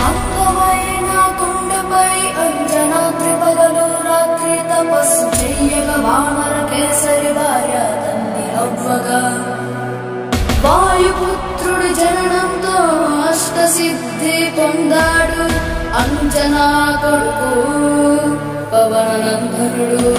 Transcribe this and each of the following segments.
అందమైన కొండపై అంజనాద్రి పగలు రాత్రి తపస్సు చెయ్యగా వానర కేసరి భార్య తన్ని అవ్వగా వాయుపుత్రుడి జననంతో అష్టసిద్ధి పొందాడు అంజనా కొడుకు పవననందనుడు.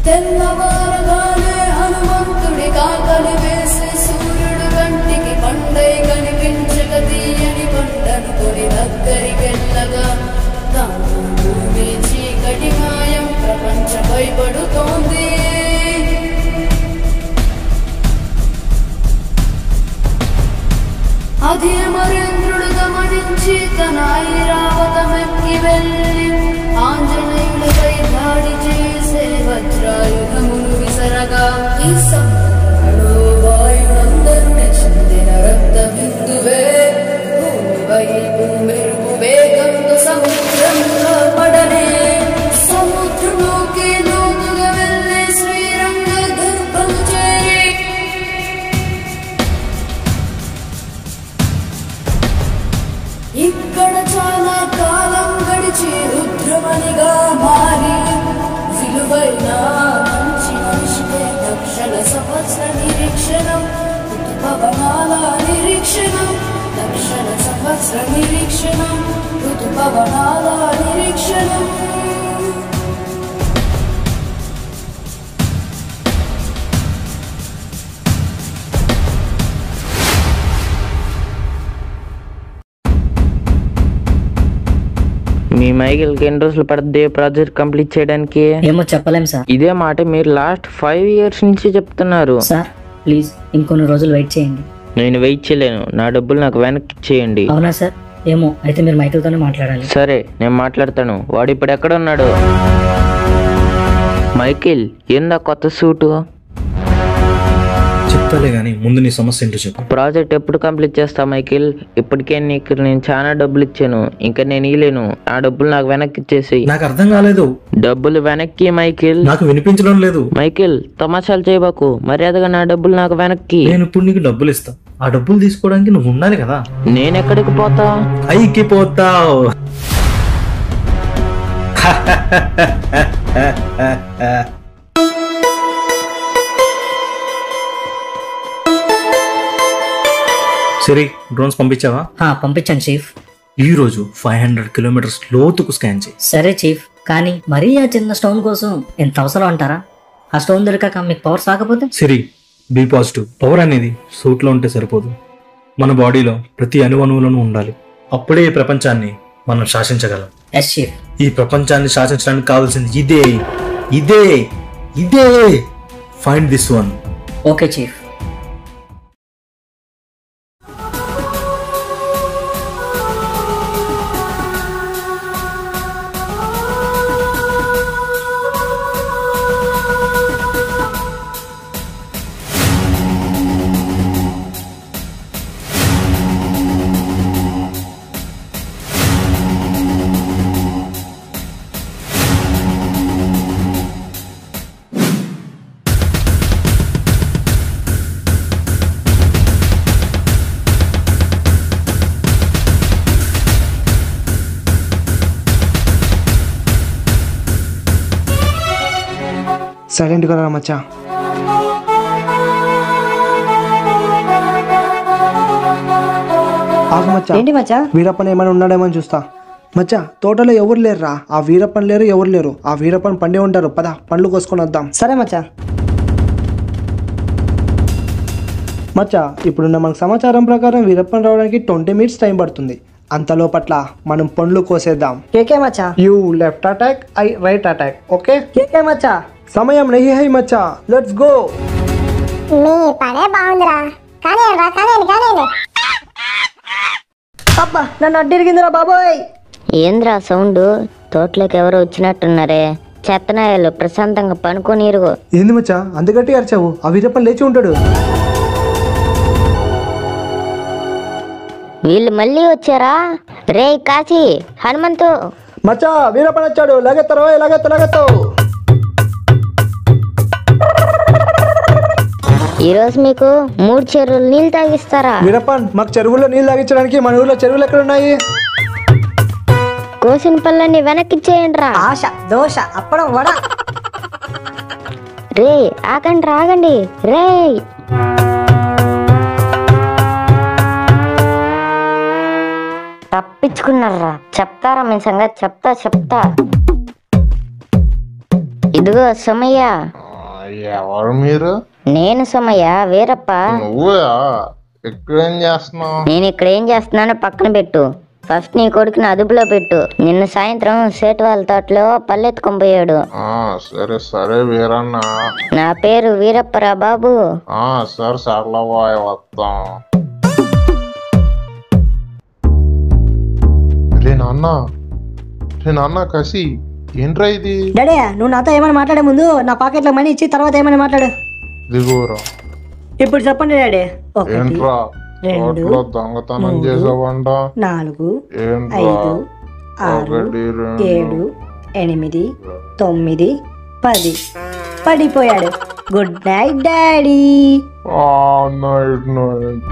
తెల్లవారగానే హనుమంతుడి కాకలి వేసి సూర్యుడు కంటికి పండై కనిపించక తీయని పంటనుకొని దగ్గరికెళ్ళగా తాను భూమి చీకటి మాయం ప్రపంచ భయపడుతోంది. అది అమరేంద్రుడు గమనించి తన ఐరావతమెక్కి వెళ్ళి ఆంజనేయులపై దాడి చేసే వజ్రాయుధమును విసరగా ఈ సమయంలో వాయునందనుడి చెందిన రక్త బిందువే భూమి వైపు మెరుపు వేగంతో సముద్రంలో పడనే సముద్రంలోకి లోతుగా వెళ్ళే శ్రీరంగ గర్భము చేరి ఇక్కడ చాలా కాలం గడిచి రుద్రమణిగా మారి విలువైన మంచి మనిషికే లక్షల సంవత్సర నిరీక్షణం ఋతుపవనాల నిరీక్షణం లక్షల సంవత్సర నిరీక్షణం ఋతుపవనాల నిరీక్షణం. మీ మైకిల్కి ఎన్ని రోజులు పడుతుంది ప్రాజెక్ట్ కంప్లీట్ చేయడానికి? ఏమో చెప్పలేం సార్. ఇదే మాట మీరు లాస్ట్ 5 years నుంచి చెప్తున్నారు. సార్ ప్లీజ్ ఇంకొన్ని రోజులు వెయిట్ చేయండి. నేను వెయిట్ చేయలేను, నా డబ్బులు నాకు వెనక్కి ఇచ్చేయండి. అవునా సార్? ఏమో అయితే మీరు మైకిల్తోనే మాట్లాడాలి. సరే నేను మాట్లాడతాను. వాడు ఇప్పుడు ఎక్కడ ఉన్నాడు? మైకిల్ ఏందా కొత్త సూటు? చెప్తాలే గానీ ముందు నీ సమస్య ఏంటో చెప్పు. ప్రాజెక్ట్ ఎప్పుడు కంప్లీట్ చేస్తా మైకిల్? ఇప్పటికే నీకు నేను చాలా డబ్బులు ఇచ్చాను, ఇంకా నేను ఇవ్వలేను. ఆ డబ్బులు నాకు వెనక్కి ఇచ్చేసి. నాకు అర్థం కాలేదు. డబ్బులు వెనక్కి మైకిల్. నాకు వినిపించడం లేదు. మైకిల్ తమాషాలు చేయబాకు, మర్యాదగా నా డబ్బులు నాకు వెనక్కి. నేను ఇప్పుడు నీకు డబ్బులు ఇస్తా, ఆ డబ్బులు తీసుకోవడానికి నువ్వు ఉండాలి కదా. నేను ఎక్కడికి పోతా? పైకి పోతావు. సరే డ్రోన్స్ పంపించావా? పంపించాను చీఫ్. ఈ రోజు 500 kilometers లోతుకు స్కాన్ చేయి. సరే చీఫ్, కానీ మరీ ఆ చిన్న స్టోన్ కోసం ఎంత అవసరం అంటారా? ఆ స్టోన్ దొరికాక మీకు పవర్ రాకపోతే? సరే బి పాజిటివ్. పవర్ అనేది సూట్లో ఉంటే సరిపోదు, మన బాడీలో ప్రతి అణువులోనూ ఉండాలి. అప్పుడే ఈ ప్రపంచాన్ని మనం శాసించగలం. Yes chief. ఈ ప్రపంచాన్ని శాసించడానికి కావాల్సింది ఇదే ఇదే ఇదే. Find this one. Okay chief. Silent గా రా మచ్చా. ఆగు మచ్చా. ఏంటి మచ్చా? వీరప్పన్ ఏమైనా ఉన్నాడేమో చూస్తా. మచ్చా తోటలో ఎవరు లేరురా. ఆ వీరప్పన్ లేరు, ఎవరు లేరు. ఆ వీరప్పన్ పండే ఉంటారు. పద పండ్లు కోసుకొని వద్దాం. సరే మచ్చా. మచ్చా ఇప్పుడున్న మనకు సమాచారం ప్రకారం వీరప్పన్ రావడానికి 20 minutes టైం పడుతుంది. అంతలోపట్ల మనం పండ్లు కోసేద్దాం. కేకే మచ్చా. You left attack, I right attack. Okay KK మచ్చా. సమయం నహీ హై మచ్చా, లెట్స్ గో. మీ పనే బాగుందిరా, కానీ అబ్బా నన్ను అడ్డిరిగిందిరా బాబోయ్. ఏంద్రా సౌండ్? తోటలోకి ఎవరో వచ్చినట్టున్నారే. చెత్తనాయాలు ప్రశాంతంగా పనుకోనిరుగు. ఏంది మచ్చా అంత గట్టిగా అరిచావు? ఆ వీరప్పన్ లేచి ఉంటాడు. వీళ్ళు మళ్ళీ వచ్చారా? రే కాశీ, హనుమంతు. మచ్చా వీరప్పన్ వచ్చాడు. లగెత్తరో లగెత్తు. ఈరోజు మీకు 3 చెరువులు నీళ్ళు తాగిస్తారా? వీరప్పన్, మాకు చెరువుల్లో నీళ్ళు తాగించడానికి మన ఊర్లో చెరువులు ఎక్కడ ఉన్నాయి? కోసిన పళ్ళని వెనక్కి చేయండి రా. ఆశ, దోశ, అప్పడం, వడ. రే ఆగండి రాగండి రే. తప్పించుకున్నారా? చెప్తారా మీ సంగతి? చెప్తా. ఇదిగో సమయ్య. ఎవరు మీరు? నేను సమయ్య, వీరప్ప. నువ్వే? ఇక్కడేం చేస్తున్నావు? నేను ఇక్కడ ఏం చేస్తున్నానో పక్కన పెట్టు. ఫస్ట్ నీ కొడుకుని అదుపులో పెట్టు. నిన్న సాయంత్రం సేటు వాళ్ళ తోటలో పల్లెత్తుకొని పోయాడు. సరే వీరన్న. నా పేరు వీరప్పరా బాబు. సర్లవాయ్ వస్తాం. రే నాన్న కసి ఏంట్రా ఇది? డాడీ, నువ్వు నాతో ఏమైనా మాట్లాడే ముందు నా పాకెట్లో మనీ ఇచ్చి తర్వాత ఏమైనా మాట్లాడు. దిగురా. ఇప్పుడు చెప్పండి డాడీ. 1 ఏంట్రా 2 దొంగతనం చేసావంట? 4 ఏంట్రా 5 6 7 8 9 10 పడిపోయాడు. Good night daddy. Night night.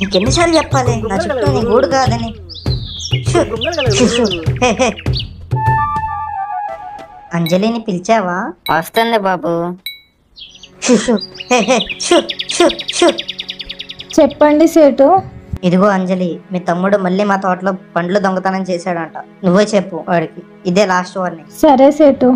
ఇంకెన్నిసార్లు చెప్పాలి నా చుట్టూ నీ గూడు కాదని? అంజలిని పిలిచావా? వస్తుంది బాబు. చెప్పండి సేటు. ఇదిగో అంజలి, మీ తమ్ముడు మళ్ళీ మా తోటలో పండ్లు దొంగతనం చేశాడంట. నువ్వే చెప్పు వాడికి. ఇదే లాస్ట్ వార్నింగ్. సరే సేటు.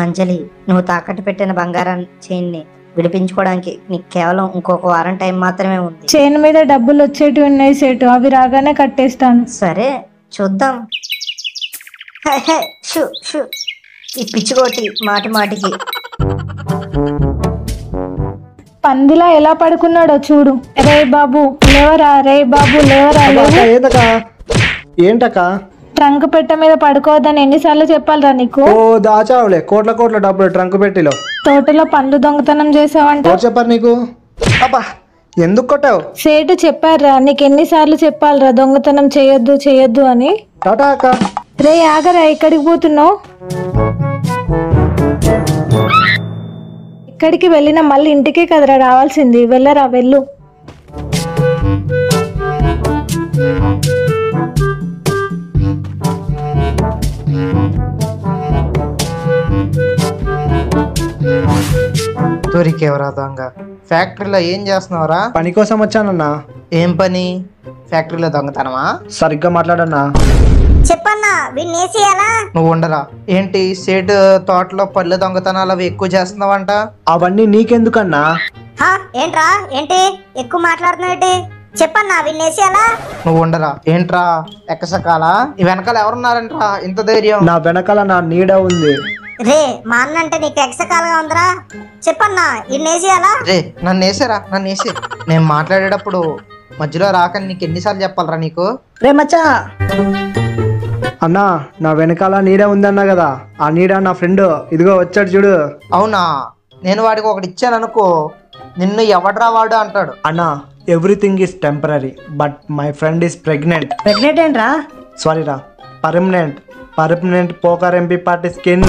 అంజలి, నువ్వు తాకట్టు పెట్టిన బంగారం చైన్ని విడిపించుకోవడానికి నీకు కేవలం ఇంకొక వారం టైం మాత్రమే ఉంది. చైన్ మీద డబ్బులు వచ్చేటివి ఉన్నాయి సేటు, అవి రాగానే కట్టేస్తాను. సరే చూద్దాం. ఈ పిచ్చికోటి మాటికి. పందిలా ఎలా పడుకున్నాడో చూడు. రే బాబు లేవరా, రే బాబు లేవరా. ఏంటక్క? ట్రంక్ పెట్ట మీద పడుకోవద్దని ఎన్నిసార్లు చెప్పాలరా నీకు? ఓ దాచావులే, కోట్ల డబ్బులు ట్రంక్ పెట్టిలో. తోటలో పండ్లు దొంగతనం చేసావంట. చెప్పారు నీకు? అబ్బా, ఎందుకు కొట్టావు? సేటు చెప్పారా నీకు? ఎన్నిసార్లు చెప్పాలరా దొంగతనం చేయొద్దు అని? టాటా అక్క. రే ఆగరా, ఎక్కడికి పోతున్నావు? ఎక్కడికి వెళ్ళినా మళ్ళీ ఇంటికే కదరా రావాల్సింది. వెళ్ళరా, వెళ్ళు. దొరికేవరా దొంగ. ఫ్యాక్టరీలో ఏం చేస్తున్నావురా? పని కోసం వచ్చానన్నా. ఏం పని? ఫ్యాక్టరీలో దొంగతనమా? సరిగ్గా మాట్లాడన్నా. చెప్పన్నా విన్నేసేయాలా? నువ్వు ఉండరా. ఏంటి సేటు తోటలో పళ్ళు దొంగతనాలు అవి ఎక్కువ చేస్తున్నావంట? అవన్నీ నీకెందుకన్నా? ఏంట్రా ఏంటి ఎక్కువ మాట్లాడుతున్నావు? చెప్పన్నా విన్నేసేయాలా? నువ్వు ఉండరా. ఏంట్రా ఎక్కసకాలా? ఈ వెనకాల ఎవరున్నారంట్రా ఇంత ధైర్యం? నా వెనకాల నా నీడ ఉంది. రే మా అన్న అంటే నీకు ఎక్సకాలుగా ఉందిరా. చెప్పన్నా విన్నేసేయాలా? రే నన్ను వేసారా, నన్ను వేసి. నేను మాట్లాడేటప్పుడు మధ్యలో రాకని నీకు ఎన్నిసార్లు చెప్పాలరా నీకు? రే మచ్చా. అన్నా, నా వెనకాల నీడ ఉందన్నా కదా, ఆ నీడ నా ఫ్రెండ్. ఇదిగో వచ్చాడు చూడు. అవునా? నేను వాడికి ఒకటి ఇచ్చాను అనుకో, నిన్ను ఎవడ్రా వాడు అంటాడు. అన్నా, everything is temporary but my friend is pregnant. Pregnant ఏంట్రా? సారీ రా, permanent poker MP party skin.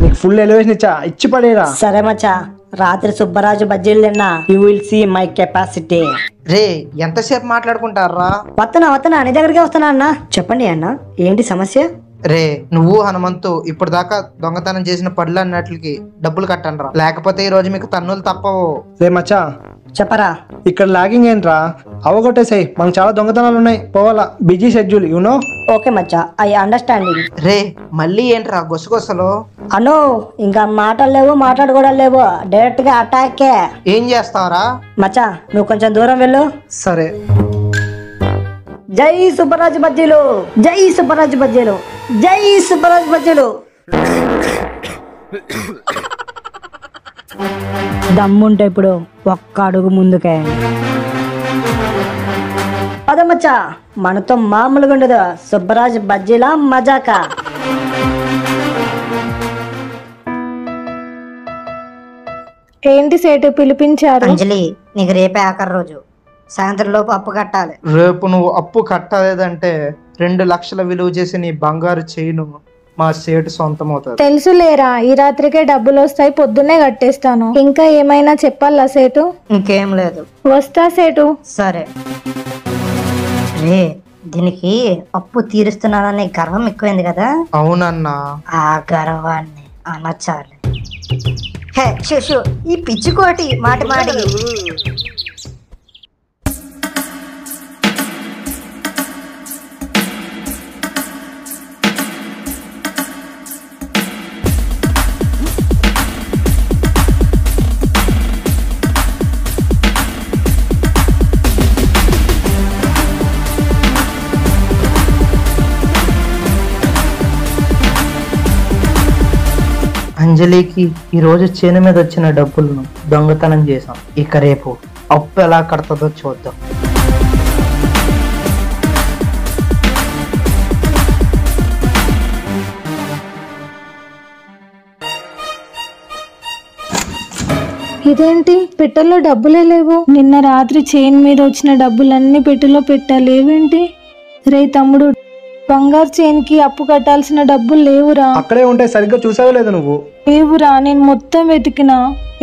నీకు ఫుల్ ఎలివేషన్ ఇచ్చి పడేరా. సరే మచ్చా, రాత్రి సుబ్బరాజు బజ్జీలు తిన్నా. You will see my capacity. రే ఎంతసేపు మాట్లాడుకుంటారా? వస్తున్నా నీ దగ్గరికి వస్తున్నా అన్న. చెప్పండి అన్న, ఏంటి సమస్య? రే నువ్వు హనుమంతు ఇప్పుడు దాకా దొంగతనం చేసిన పళ్ళు అన్నట్లకి డబ్బులు కట్టండిరా, లేకపోతే ఈ రోజు మీకు తన్నులు తప్పవు. రే మచ్చా, చెప్పరా. ఇక్కడ లాగింగ్ ఏంట్రా? అవగొట్టేసాయి, మనకు చాలా దొంగతనాలు ఉన్నాయి, పోవాలా. Busy schedule you know. Okay Maccha, I understanding. రే మళ్ళీ ఏంట్రా గొసగొసలు? అను, ఇంకా మాటలు లేవు, మాట్లాడుకోవడం లేవు, డైరెక్ట్ గా అటాకే. ఏం చేస్తావరా? మచ్చా నువ్వు కొంచెం దూరం వెళ్ళు. సరే. జై సుబ్బరాజు బజ్జీలు, జై సుబ్బరాజు బజ్జీలు, జై సుబ్బరాజు బజ్జీలు. దమ్ముంటే ఇప్పుడు ఒక్క అడుగు ముందుకే. అదమ్మచ్చా, మనతో మామూలుగా ఉండదు. సుబ్బరాజు బజ్జీలా మజాకా. ఏంటి సేటు పిలిపించారు? అంజలి, నీకు రేపే ఆఖరి రోజు, సాయంత్రం లోపు అప్పు కట్టాలి. రేపు నువ్వు అప్పు కట్టలేదంటే 2 లక్షల విలువ చేసి నీ బంగారు చైను మా సేటు సొంతం అవుతుంది. తెలుసులేరా, ఈ రాత్రికే డబ్బులు వస్తాయి, పొద్దున్నే కట్టేస్తాను. ఇంకా ఏమైనా చెప్పాలా సేటు? ఇంకేం లేదు. వస్తా సేటు. సరే రే, దీనికి అప్పు తీరుస్తున్నాననే గర్వం ఎక్కువైంది కదా. అవునన్నా. ఆ గర్వాన్ని అనచాలి. హే శిశు, ఈ పిచ్చికోటి మాటి మాటి. అంజలికి ఈ రోజు చేను మీద వచ్చిన డబ్బులను దొంగతనం చేశాం. ఇక రేపు అప్పు ఎలా కడతదో చూద్దాం. ఇదేంటి, పెట్టెలో డబ్బులే లేవు. నిన్న రాత్రి చైన్ మీద వచ్చిన డబ్బులన్నీ పెట్టెలో పెట్టలేవేంటి? రే తమ్ముడు, బంగారు చైన్ కి అప్పు కట్టాల్సిన డబ్బులు లేవురా. అక్కడే ఉంటే సరిగ్గా చూసావో లేదు నువ్వు? లేవురా, నేను మొత్తం వెతికినా,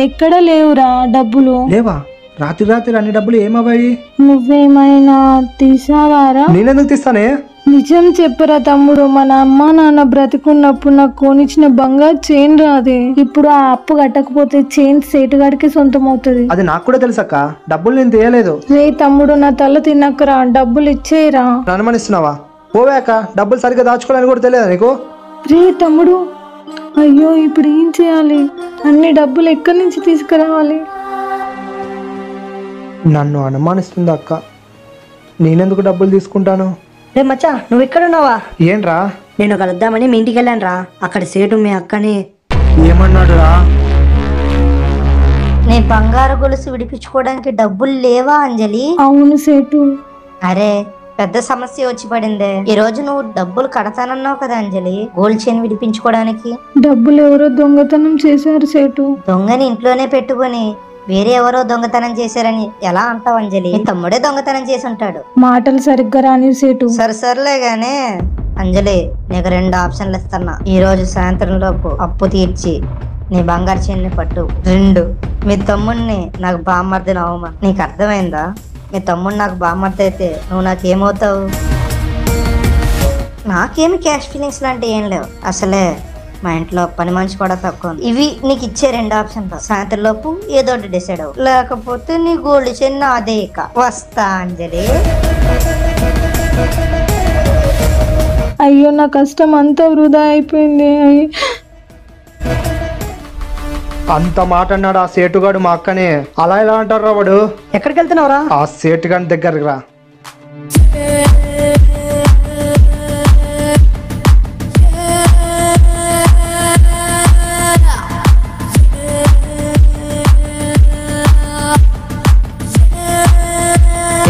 ఎక్కడా లేవురా డబ్బులు. లేవా? రాత్రి రాత్రి అన్ని డబ్బులు ఏమవ్వాయి? నువ్వేమైనా తీసావారా? నేనెందుకు తీస్తానే? నిజం చెప్పరా తమ్ముడు, మన అమ్మ నాన్న బ్రతికున్నప్పుడు నాకు కొనిచ్చిన బంగారు చైన్ రాదే. ఇప్పుడు ఆ అప్పు కట్టకపోతే చైన్ సేటుగాడికి సొంతం అవుతుంది. అది నాకు కూడా తెలుసక్క, డబ్బులు నేను తీయలేదు. రే తమ్ముడు, నా తల తినకరా, డబ్బులు ఇచ్చేయరా. అనుమానిస్తున్నావా? పోవాక డబ్బులు సరిగ్గా దాచుకోవాలని కూడా తెలియదా నీకు? రే తమ్ముడు, అయ్యో ఇప్పుడు ఏం చేయాలి? అన్ని డబ్బులు ఎక్కడి నుంచి తీసుకురావాలి? నన్ను అనుమానిస్తుంది అక్క, నేనెందుకు డబ్బులు తీసుకుంటాను? రే మచ్చా, నువ్వు ఇక్కడ ఉన్నావా? ఏంట్రా? నేను కలుద్దామని మీ ఇంటికి వెళ్ళాను రా. అక్కడ సేటు మీ అక్కని ఏమన్నాడు రా? నీ బంగారు గొలుసు విడిపించుకోవడానికి డబ్బులు లేవా అంజలి? అవును సేటు. అరే, పెద్ద సమస్య వచ్చి పడిందే. ఈ రోజు నువ్వు డబ్బులు కడతానన్నావు కదా అంజలి, గోల్డ్ చైన్ విడిపించుకోవడానికి. డబ్బులు ఎవరో దొంగతనం చేశారు సేటు. దొంగని ఇంట్లోనే పెట్టుకుని వేరే ఎవరో దొంగతనం చేశారని ఎలా అంటావు అంజలి? నీ తమ్ముడే దొంగతనం చేసి ఉంటాడు. మాటలు సరిగ్గా రాని సేటు. సరే గానే అంజలి, నీకు 2 ఆప్షన్లు ఇస్తున్నా. ఈ రోజు సాయంత్రం లోపు అప్పు తీర్చి నీ బంగారు చైన్ని పట్టు. 2, మీ తమ్ముడిని నాకు బామ్మర్దిని అవ్వమని. నీకు అర్థమైందా? మీ తమ్ముడు నాకు బామ్మర్ది అయితే నువ్వు నాకేమవుతావు? నాకేమి క్యాష్ ఫీలింగ్స్ లాంటి ఏం లేవు. అసలే మా ఇంట్లో పని మనిషి కూడా తక్కువ. ఇవి నీకు ఇచ్చే 2 ఆప్షన్లు. సాయంత్రం లోపు ఏదో ఒకటి డిసైడ్ అవ్వు, లేకపోతే నీ గోల్డ్ చైన్ నాదే. ఇక వస్తా అంజలి. అయ్యో, నా కష్టం అంతా వృధా అయిపోయింది. అంత మాట అన్నాడు ఆ సేటుగాడు మా అక్కనే. అలా ఎలా అంటారు రా వాడు? ఎక్కడికి వెళ్తున్నావురా? ఆ సేటుగాడి దగ్గరికి రా.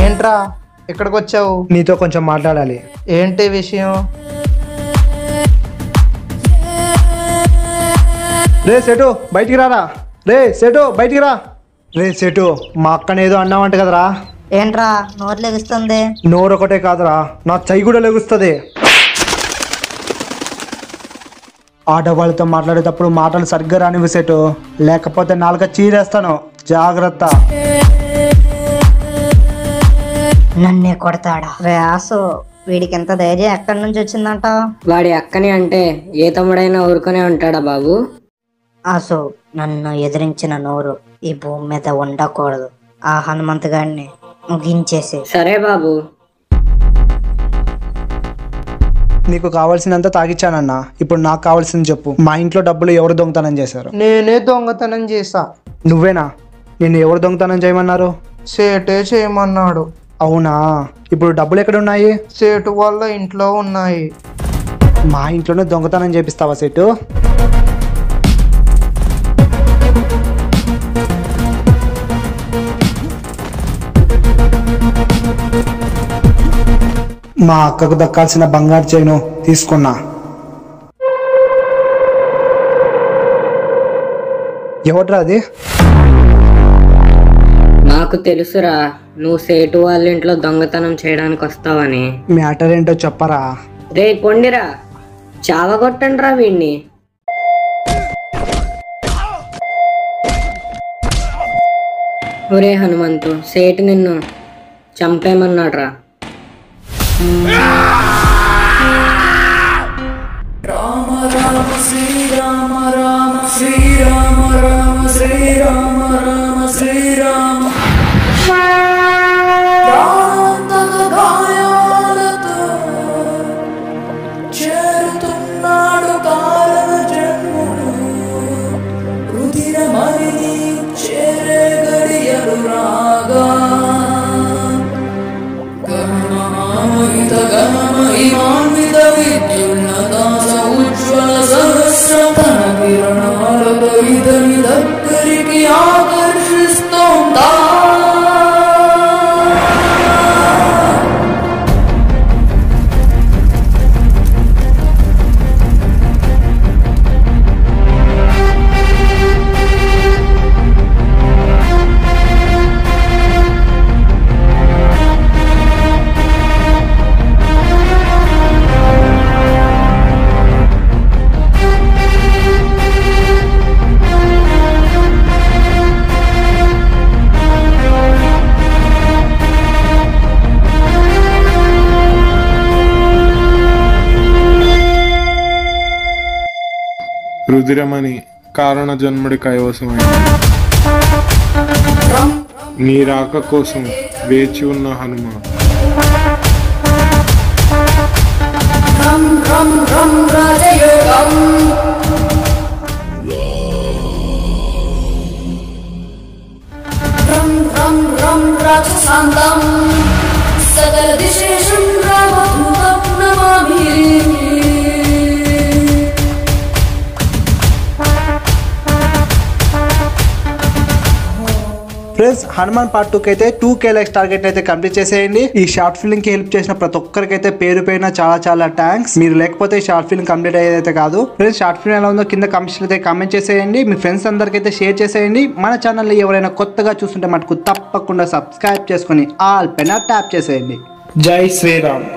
ఏంట్రా ఇక్కడికి వచ్చావు? నీతో కొంచెం మాట్లాడాలి. ఏంటి విషయం? రే సేటు, బయటికి రారా. రే సేటు, బయటికి రా. రే సేటు, మా అక్కనేదో అన్నావంట కదరా? ఏంట్రా నోరు లెగుస్తుంది? నోరు ఒకటే కాదురా, నా చెయ్యి కూడా లెగుస్తుంది. ఆడవాళ్ళతో మాట్లాడేటప్పుడు మాటలు సరిగ్గా రానివ్వు సేటు, లేకపోతే నాలుక చీరేస్తాను. జాగ్రత్త. నన్నే కొడతాడా? రే ఆసు, వీడికి ఎంత ధైర్యం ఎక్కడి నుంచి వచ్చిందంట? వాడి అక్కని అంటే ఏ తమ్ముడైనా ఊరుకునే ఉంటాడా బాబు? ఆసు, నన్ను ఎదిరించిన నోరు ఈ భూమి మీద ఉండకూడదు. ఆ హనుమంత్ గారిని ముగించేసి. సరే బాబు. నీకు కావాల్సినంత తాగిచ్చానన్నా, ఇప్పుడు నాకు కావాల్సింది చెప్పు. మా ఇంట్లో డబ్బులు ఎవరు దొంగతనం చేశారు? నేనే దొంగతనం చేశా. నువ్వేనా? నిన్ను ఎవరు దొంగతనం చేయమన్నారు? సేటే చేయమన్నాడు. అవునా? ఇప్పుడు డబ్బులు ఎక్కడ ఉన్నాయి? సేటు వాళ్ళ ఇంట్లో ఉన్నాయి. మా ఇంట్లోనే దొంగతనం చేపిస్తావా సేటు? మా అక్కకు దక్కాల్సిన బంగారు చైను తీసుకున్నా. ఎవట్రా అది? నాకు తెలుసురా, నువ్వు సేటు వాళ్ళ ఇంట్లో దొంగతనం చేయడానికి వస్తావని. మ్యాటర్ ఏంటో చెప్పరా? రే కొండిరా, చావగొట్టండి రా వీడిని. ఒరే హనుమంతు, సేటు నిన్ను చంపేమన్నాడు రా. రామ రామ శ్రీరామ రామ శ్రీరామ రామ శ్రీరామ రామ శ్రీరామ ప్రాణాంతక గాయాలతో చేరుతున్నాడు కారణ జన్ముడు. రుధిరమణిని చేరే గడియలు రాగా గణమహిత గణమహిమాన్విత విద్యున్నతాస ఉజ్వల సహస్రతన కిరణాలతో ఇతని దగ్గరికి ఆకర్షిస్తోందా. రుధిరమణి కారణ జన్ముడి కైవసమైంది. నీ రాక కోసం వేచి ఉన్న హనుమ. రం రం రం రాజయోగం రం రం రం రాజశాంతం సకల దిశేషం రామదూతం నమామి. ఫ్రెండ్స్, హనుమాన్ పార్ట్ 2 కి అయితే 2K లైక్స్ టార్గెట్ అయితే కంప్లీట్ చేసేయండి. ఈ షార్ట్ ఫిల్మ్ కి హెల్ప్ చేసిన ప్రతి ఒక్కరికైతే పేరు పైన చాలా చాలా థ్యాంక్స్. మీరు లేకపోతే ఈ షార్ట్ ఫిల్మ్ కంప్లీట్ అయ్యేదైతే కాదు. ఫ్రెండ్స్, షార్ట్ ఫిల్మ్ ఎలా ఉందో కింద కామెంట్స్ అయితే కామెంట్ చేసేయండి. మీ ఫ్రెండ్స్ అందరికైతే షేర్ చేసేయండి. మన ఛానల్ ఎవరైనా కొత్తగా చూస్తుంటే మటుకు తప్పకుండా సబ్స్క్రైబ్ చేసుకుని ఆల్ పైన ట్యాప్ చేసేయండి. జై శ్రీరామ్.